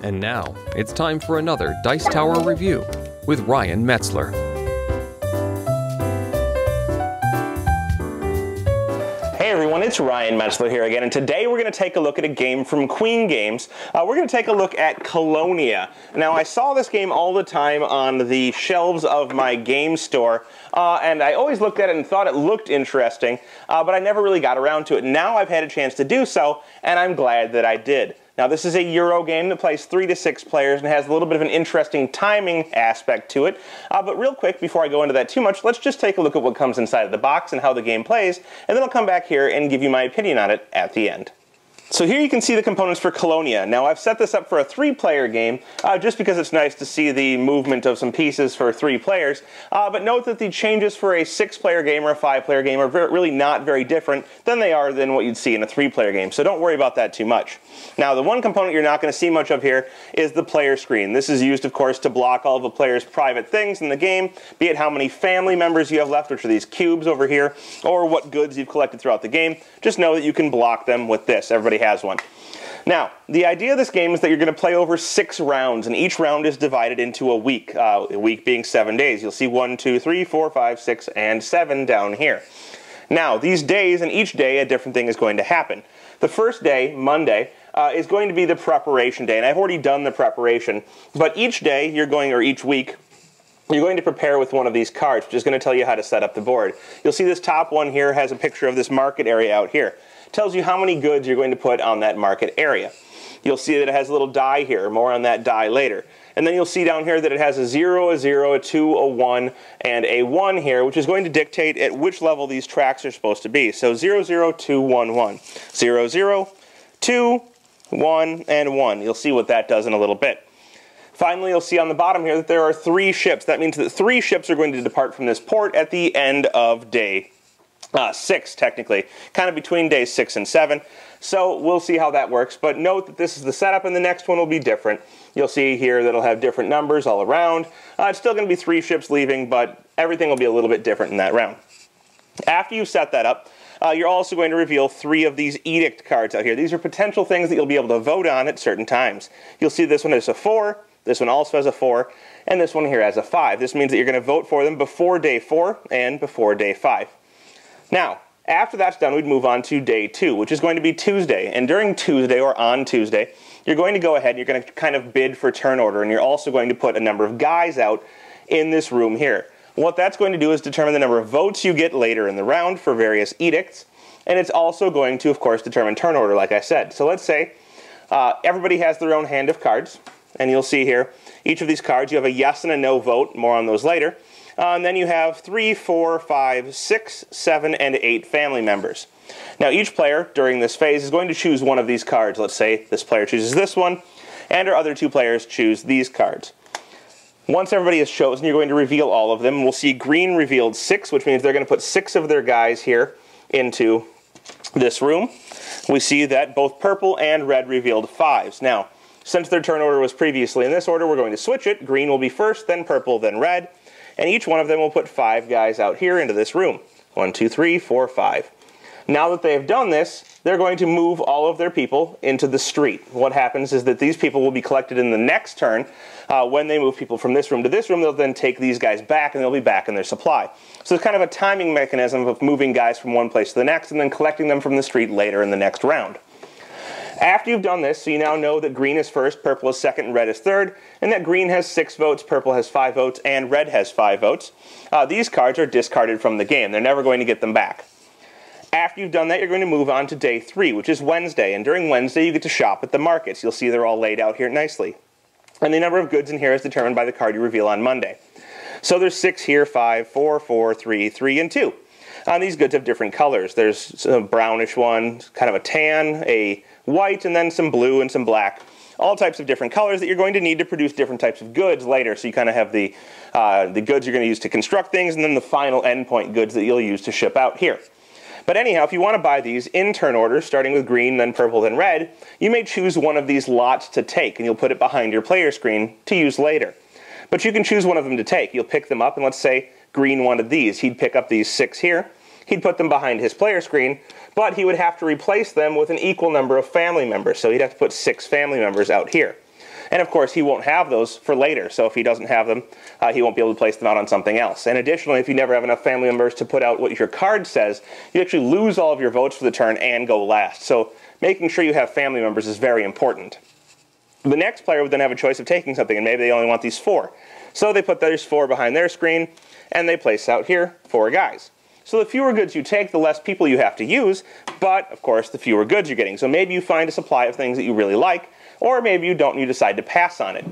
And now, it's time for another Dice Tower review with Ryan Metzler. Hey everyone, it's Ryan Metzler here again, and today we're going to take a look at a game from Queen Games. We're going to take a look at Colonia. Now, I saw this game all the time on the shelves of my game store, and I always looked at it and thought it looked interesting, but I never really got around to it. Now I've had a chance to do so, and I'm glad that I did. Now, this is a Euro game that plays 3 to 6 players and has a little bit of an interesting timing aspect to it. But real quick, before I go into that too much, let's just take a look at what comes inside of the box and how the game plays, and then I'll come back here and give you my opinion on it at the end. So here you can see the components for Colonia. Now, I've set this up for a 3-player game, just because it's nice to see the movement of some pieces for 3 players. But note that the changes for a 6-player game or a 5-player game are really not very different than what you'd see in a 3-player game. So don't worry about that too much. Now, the one component you're not going to see much of here is the player screen. This is used, of course, to block all of the players' private things in the game, be it how many family members you have left, which are these cubes over here, or what goods you've collected throughout the game. Just know that you can block them with this. Everybody has one. Now, the idea of this game is that you're going to play over 6 rounds, and each round is divided into a week being 7 days. You'll see 1, 2, 3, 4, 5, 6, and 7 down here. Now, these days, and each day a different thing is going to happen. The first day, Monday, is going to be the preparation day, and I've already done the preparation, but each day, each week, you're going to prepare with one of these cards, which is going to tell you how to set up the board. You'll see this top one here has a picture of this market area out here. It tells you how many goods you're going to put on that market area. You'll see that it has a little die here, more on that die later. And then you'll see down here that it has a 0, a 0, a 2, a 1, and a 1 here, which is going to dictate at which level these tracks are supposed to be. So 0, 0, 2, 1, 1. 0, 0, 2, 1, and 1. You'll see what that does in a little bit. Finally, you'll see on the bottom here that there are 3 ships. That means that 3 ships are going to depart from this port at the end of day 6, technically, kind of between days 6 and 7. So we'll see how that works, but note that this is the setup and the next one will be different. You'll see here that it'll have different numbers all around. It's still going to be 3 ships leaving, but everything will be a little bit different in that round. After you set that up, you're also going to reveal 3 of these Edict cards out here. These are potential things that you'll be able to vote on at certain times. You'll see this one has a 4, this one also has a 4, and this one here has a 5. This means that you're going to vote for them before day 4 and before day 5. Now, after that's done, we'd move on to day 2, which is going to be Tuesday. And during Tuesday, or on Tuesday, you're going to go ahead and you're going to kind of bid for turn order, and you're also going to put a number of guys out in this room here. What that's going to do is determine the number of votes you get later in the round for various edicts, and it's also going to, of course, determine turn order, like I said. So let's say everybody has their own hand of cards, and you'll see here, each of these cards, you have a yes and a no vote, more on those later. And then you have 3, 4, 5, 6, 7, and 8 family members. Now, each player during this phase is going to choose one of these cards. Let's say this player chooses this one, and our other 2 players choose these cards. Once everybody is chosen, you're going to reveal all of them. We'll see green revealed 6, which means they're going to put 6 of their guys here into this room. We see that both purple and red revealed 5s. Now, since their turn order was previously in this order, we're going to switch it. Green will be first, then purple, then red. And each one of them will put 5 guys out here into this room. 1, 2, 3, 4, 5. Now that they have done this, they're going to move all of their people into the street. What happens is that these people will be collected in the next turn. When they move people from this room to this room, they'll then take these guys back, and they'll be back in their supply. So it's kind of a timing mechanism of moving guys from one place to the next, and then collecting them from the street later in the next round. After you've done this, so you now know that green is first, purple is second, and red is third, and that green has 6 votes, purple has 5 votes, and red has 5 votes. These cards are discarded from the game. They're never going to get them back. After you've done that, you're going to move on to day 3, which is Wednesday, and during Wednesday you get to shop at the markets. You'll see they're all laid out here nicely. And the number of goods in here is determined by the card you reveal on Monday. So there's 6 here, 5, 4, 4, 3, 3, and 2. These goods have different colors. There's a brownish one, kind of a tan, a white, and then some blue and some black. All types of different colors that you're going to need to produce different types of goods later. So you kind of have the goods you're going to use to construct things, and then the final endpoint goods that you'll use to ship out here. But anyhow, if you want to buy these in turn order, starting with green, then purple, then red, you may choose one of these lots to take, and you'll put it behind your player screen to use later. But you can choose one of them to take. You'll pick them up, and let's say green wanted these. He'd pick up these 6 here. He'd put them behind his player screen, but he would have to replace them with an equal number of family members. So he'd have to put 6 family members out here. And of course, he won't have those for later. So if he doesn't have them, he won't be able to place them out on something else. And additionally, if you never have enough family members to put out what your card says, you actually lose all of your votes for the turn and go last. So making sure you have family members is very important. The next player would then have a choice of taking something, and maybe they only want these 4. So they put those 4 behind their screen, and they place out here 4 guys. So the fewer goods you take, the less people you have to use, but of course the fewer goods you're getting. So maybe you find a supply of things that you really like, or maybe you don't and you decide to pass on it.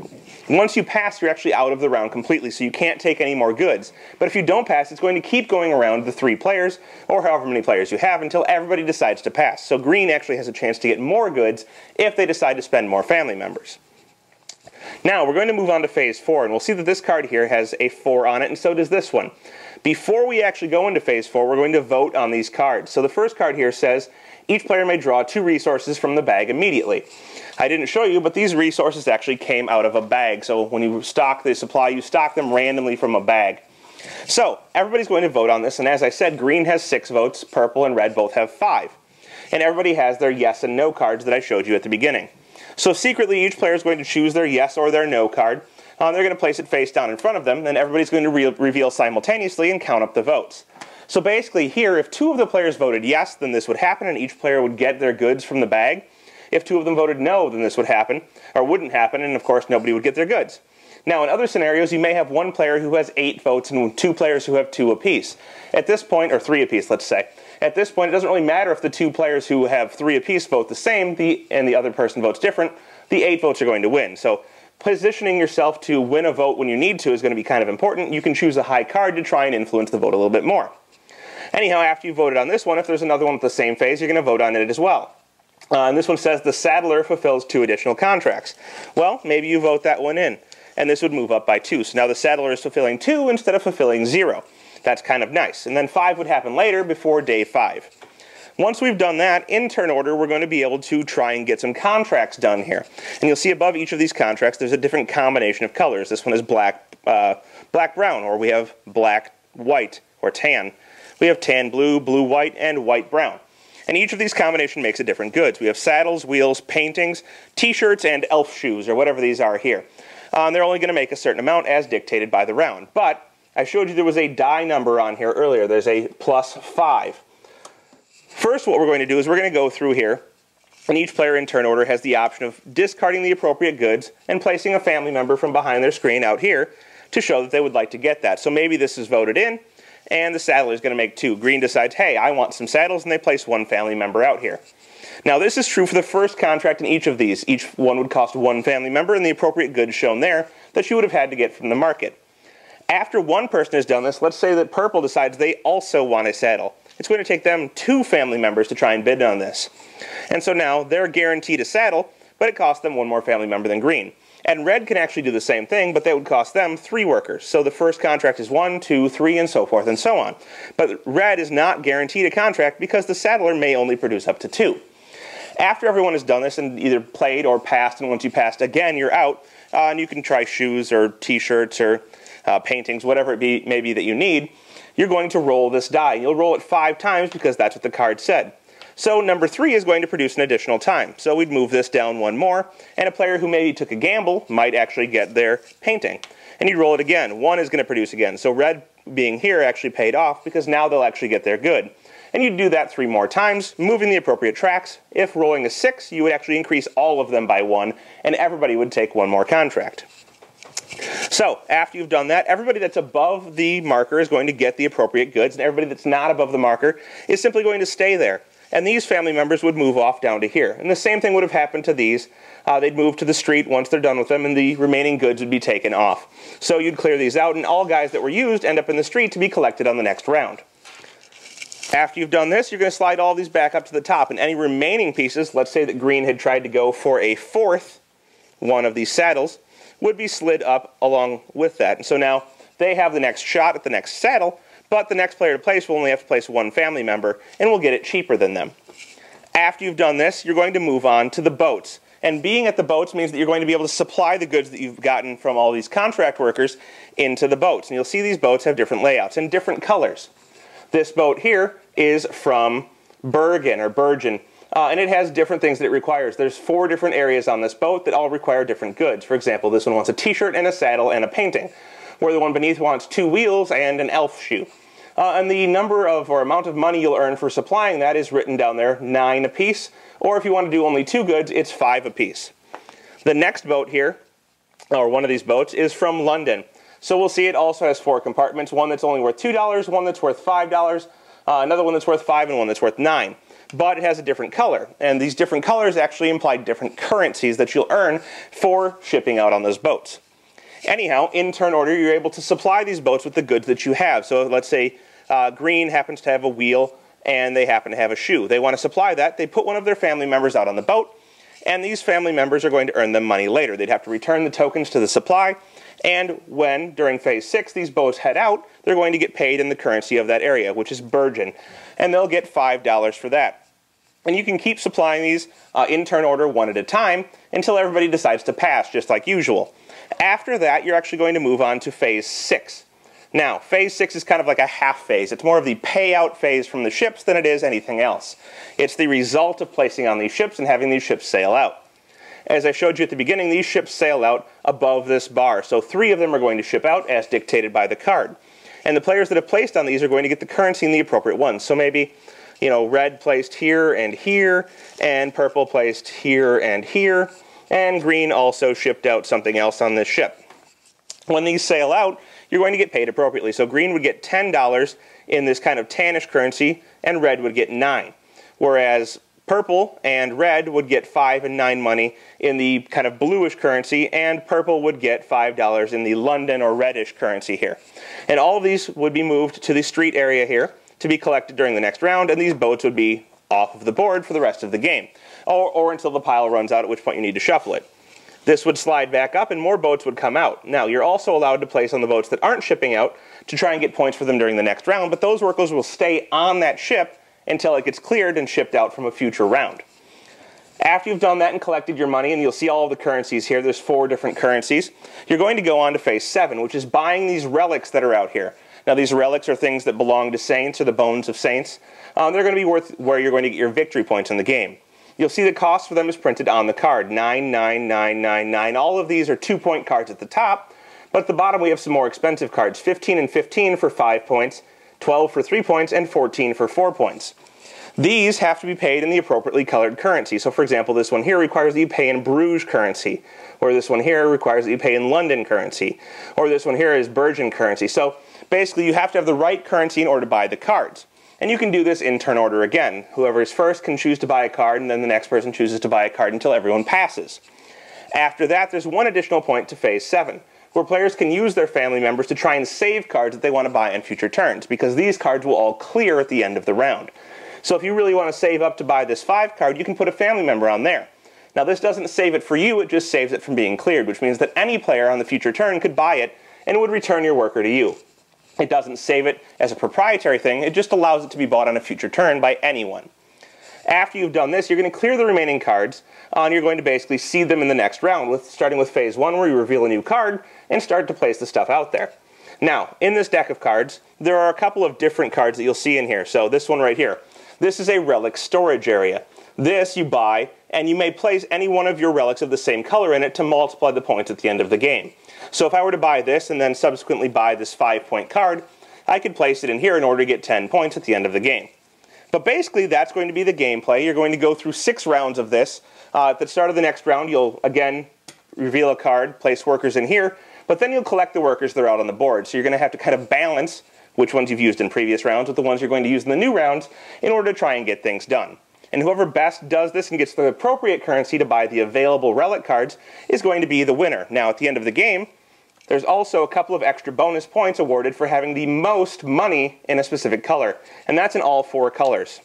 Once you pass, you're actually out of the round completely, so you can't take any more goods. But if you don't pass, it's going to keep going around the 3 players, or however many players you have, until everybody decides to pass. So green actually has a chance to get more goods if they decide to spend more family members. Now, we're going to move on to phase 4, and we'll see that this card here has a 4 on it, and so does this one. Before we actually go into phase 4, we're going to vote on these cards. So the first card here says, each player may draw 2 resources from the bag immediately. I didn't show you, but these resources actually came out of a bag. So when you stock the supply, you stock them randomly from a bag. So everybody's going to vote on this, and as I said, green has 6 votes, purple and red both have 5. And everybody has their yes and no cards that I showed you at the beginning. So secretly, each player is going to choose their yes or their no card. They're going to place it face down in front of them, and everybody's going to reveal simultaneously and count up the votes. So basically here, if 2 of the players voted yes, then this would happen, and each player would get their goods from the bag. If 2 of them voted no, then this would happen, or wouldn't happen, and of course nobody would get their goods. Now in other scenarios, you may have 1 player who has 8 votes and 2 players who have 2 apiece. At this point, or 3 apiece, let's say. At this point, it doesn't really matter if the 2 players who have 3 apiece vote the same, and the other person votes different. The 8 votes are going to win. So positioning yourself to win a vote when you need to is going to be kind of important. You can choose a high card to try and influence the vote a little bit more. Anyhow, after you voted on this one, if there's another one with the same phase, you're going to vote on it as well. And this one says the saddler fulfills 2 additional contracts. Well, maybe you vote that one in, and this would move up by 2. So now the saddler is fulfilling 2 instead of fulfilling 0. That's kind of nice. And then 5 would happen later before day 5. Once we've done that, in turn order, we're going to be able to try and get some contracts done here. And you'll see above each of these contracts, there's a different combination of colors. This one is black-brown, or we have black-white, or tan. We have tan-blue, blue-white, and white-brown. And each of these combinations makes it different goods. We have saddles, wheels, paintings, t-shirts, and elf shoes, or whatever these are here. They're only going to make a certain amount as dictated by the round. But I showed you there was a die number on here earlier. There's a +5. First, what we're going to do is we're going to go through here, and each player in turn order has the option of discarding the appropriate goods and placing a family member from behind their screen out here to show that they would like to get that. So maybe this is voted in, and the saddler is going to make 2. Green decides, hey, I want some saddles, and they place 1 family member out here. Now, this is true for the first contract in each of these. Each one would cost 1 family member, and the appropriate goods shown there that you would have had to get from the market. After 1 person has done this, let's say that purple decides they also want a saddle. It's going to take them 2 family members to try and bid on this. And so now they're guaranteed a saddle, but it costs them 1 more family member than green. And red can actually do the same thing, but that would cost them 3 workers. So the first contract is 1, 2, 3, and so forth and so on. But red is not guaranteed a contract because the saddler may only produce up to 2. After everyone has done this and either played or passed, and once you passed again, you're out, and you can try shoes or t-shirts or paintings, whatever it may be that you need. You're going to roll this die. You'll roll it 5 times because that's what the card said. So number 3 is going to produce an additional time. So we'd move this down 1 more, and a player who maybe took a gamble might actually get their painting. And you roll it again. 1 is going to produce again. So red being here actually paid off because now they'll actually get their good. And you do that 3 more times, moving the appropriate tracks. If rolling a 6, you would actually increase all of them by 1, and everybody would take 1 more contract. So, after you've done that, everybody that's above the marker is going to get the appropriate goods, and everybody that's not above the marker is simply going to stay there. And these family members would move off down to here. And the same thing would have happened to these. They'd move to the street once they're done with them, and the remaining goods would be taken off. So you'd clear these out, and all guys that were used end up in the street to be collected on the next round. After you've done this, you're going to slide all these back up to the top, and any remaining pieces, let's say that green had tried to go for a 4th one of these saddles, would be slid up along with that. And so now they have the next shot at the next saddle, but the next player to place will only have to place 1 family member, and will get it cheaper than them. After you've done this, you're going to move on to the boats. And being at the boats means that you're going to be able to supply the goods that you've gotten from all these contract workers into the boats. And you'll see these boats have different layouts and different colors. This boat here is from Bergen, or Bergen. And it has different things that it requires. There's 4 different areas on this boat that all require different goods. For example, this one wants a t-shirt and a saddle and a painting, where the one beneath wants 2 wheels and an elf shoe. And the number of or amount of money you'll earn for supplying that is written down there, 9 apiece. Or if you want to do only 2 goods, it's 5 apiece. The next boat here, or one of these boats, is from London. So we'll see it also has 4 compartments, one that's only worth $2, one that's worth $5, another one that's worth 5, and one that's worth 9. But it has a different color, and these different colors actually imply different currencies that you'll earn for shipping out on those boats. Anyhow, in turn order, you're able to supply these boats with the goods that you have. So let's say green happens to have a wheel, and they happen to have a shoe. They want to supply that. They put one of their family members out on the boat, and these family members are going to earn them money later. They'd have to return the tokens to the supply, and when, during Phase 6, these boats head out, they're going to get paid in the currency of that area, which is Burgeon, and they'll get $5 for that. And you can keep supplying these in turn order one at a time until everybody decides to pass, just like usual. After that, you're actually going to move on to Phase 6. Now, Phase 6 is kind of like a half phase. It's more of the payout phase from the ships than it is anything else. It's the result of placing on these ships and having these ships sail out. As I showed you at the beginning, these ships sail out above this bar. So 3 of them are going to ship out as dictated by the card. And the players that have placed on these are going to get the currency in the appropriate ones. So maybe, you know, red placed here, and purple placed here, and green also shipped out something else on this ship. When these sail out, you're going to get paid appropriately. So green would get $10 in this kind of tannish currency, and red would get 9. Whereas purple and red would get 5 and 9 money in the kind of bluish currency, and purple would get $5 in the London or reddish currency here. And all of these would be moved to the street area here to be collected during the next round, and these boats would be off of the board for the rest of the game, or until the pile runs out, at which point you need to shuffle it. This would slide back up and more boats would come out. Now, you're also allowed to place on the boats that aren't shipping out to try and get points for them during the next round, but those workers will stay on that ship until it gets cleared and shipped out from a future round. After you've done that and collected your money, and you'll see all of the currencies here, there's 4 different currencies, you're going to go on to Phase 7, which is buying these relics that are out here. Now, these relics are things that belong to saints, or the bones of saints. They're going to be worth where you're going to get your victory points in the game. You'll see the cost for them is printed on the card, 9, 9, 9, 9, 9. All of these are 2-point cards at the top, but at the bottom we have some more expensive cards, 15 and 15 for 5 points, 12 for 3 points, and 14 for 4 points. These have to be paid in the appropriately colored currency. So, for example, this one here requires that you pay in Bruges currency, or this one here requires that you pay in London currency, or this one here is Burgeon currency. So, basically, you have to have the right currency in order to buy the cards. And you can do this in turn order again. Whoever is first can choose to buy a card, and then the next person chooses to buy a card until everyone passes. After that, there's one additional point to Phase 7, where players can use their family members to try and save cards that they want to buy in future turns, because these cards will all clear at the end of the round. So if you really want to save up to buy this 5 card, you can put a family member on there. Now, this doesn't save it for you, it just saves it from being cleared, which means that any player on the future turn could buy it, and it would return your worker to you. It doesn't save it as a proprietary thing, it just allows it to be bought on a future turn by anyone. After you've done this, you're going to clear the remaining cards, and you're going to basically seed them in the next round, starting with Phase 1, where you reveal a new card, and start to place the stuff out there. Now, in this deck of cards, there are a couple of different cards that you'll see in here. So this one right here, this is a relic storage area. This you buy, and you may place any one of your relics of the same color in it to multiply the points at the end of the game. So if I were to buy this and then subsequently buy this 5-point card, I could place it in here in order to get 10 points at the end of the game. But basically, that's going to be the gameplay. You're going to go through 6 rounds of this. At the start of the next round, you'll again reveal a card, place workers in here, but then you'll collect the workers that are out on the board. So you're going to have to kind of balance which ones you've used in previous rounds with the ones you're going to use in the new rounds in order to try and get things done. And whoever best does this and gets the appropriate currency to buy the available relic cards is going to be the winner. Now, at the end of the game, there's also a couple of extra bonus points awarded for having the most money in a specific color, and that's in all 4 colors.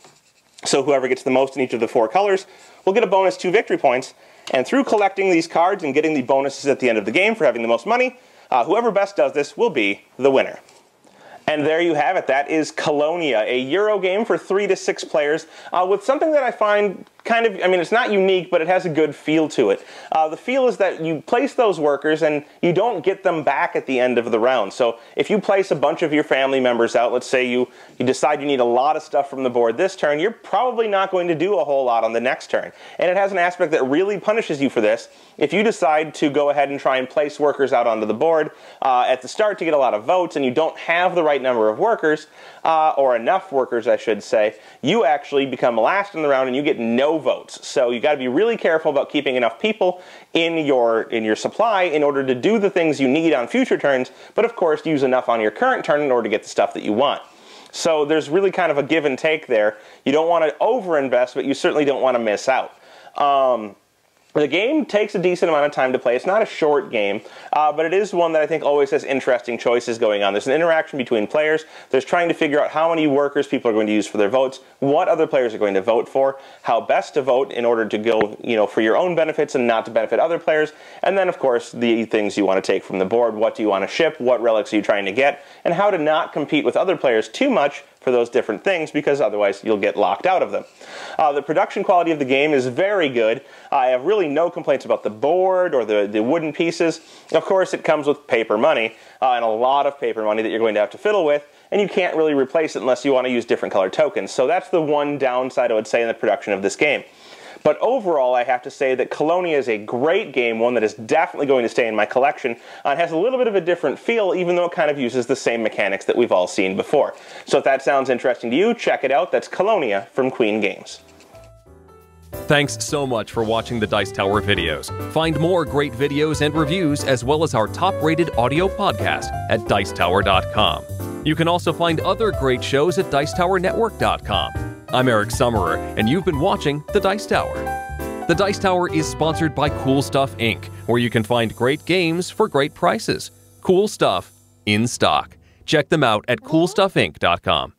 So whoever gets the most in each of the 4 colors will get a bonus 2 victory points, and through collecting these cards and getting the bonuses at the end of the game for having the most money, whoever best does this will be the winner. And there you have it. That is Colonia, a Euro game for 3 to 6 players with something that I find kind of, I mean, it's not unique, but it has a good feel to it. The feel is that you place those workers and you don't get them back at the end of the round. So if you place a bunch of your family members out, let's say you decide you need a lot of stuff from the board this turn, you're probably not going to do a whole lot on the next turn. And it has an aspect that really punishes you for this. If you decide to go ahead and try and place workers out onto the board at the start to get a lot of votes and you don't have the right number of workers, or enough workers I should say, you actually become last in the round and you get no votes. So you got to be really careful about keeping enough people in your supply in order to do the things you need on future turns, but of course use enough on your current turn in order to get the stuff that you want. So there's really kind of a give and take there. You don't want to overinvest, but you certainly don't want to miss out. The game takes a decent amount of time to play. It's not a short game, but it is one that I think always has interesting choices going on. There's an interaction between players. There's trying to figure out how many workers people are going to use for their votes, what other players are going to vote for, how best to vote in order to go, for your own benefits and not to benefit other players, and then, of course, the things you want to take from the board. What do you want to ship? What relics are you trying to get? And how to not compete with other players too much for those different things, because otherwise you'll get locked out of them. The production quality of the game is very good. I have really no complaints about the board or the wooden pieces. Of course, it comes with paper money, and a lot of paper money that you're going to have to fiddle with, and you can't really replace it unless you want to use different colored tokens. So that's the one downside I would say in the production of this game. But overall, I have to say that Colonia is a great game, one that is definitely going to stay in my collection, and has a little bit of a different feel, even though it kind of uses the same mechanics that we've all seen before. So if that sounds interesting to you, check it out. That's Colonia from Queen Games. Thanks so much for watching the Dice Tower videos. Find more great videos and reviews, as well as our top-rated audio podcast at Dicetower.com. You can also find other great shows at DicetowerNetwork.com. I'm Eric Summerer, and you've been watching The Dice Tower. The Dice Tower is sponsored by Cool Stuff Inc., where you can find great games for great prices. Cool stuff in stock. Check them out at CoolStuffInc.com.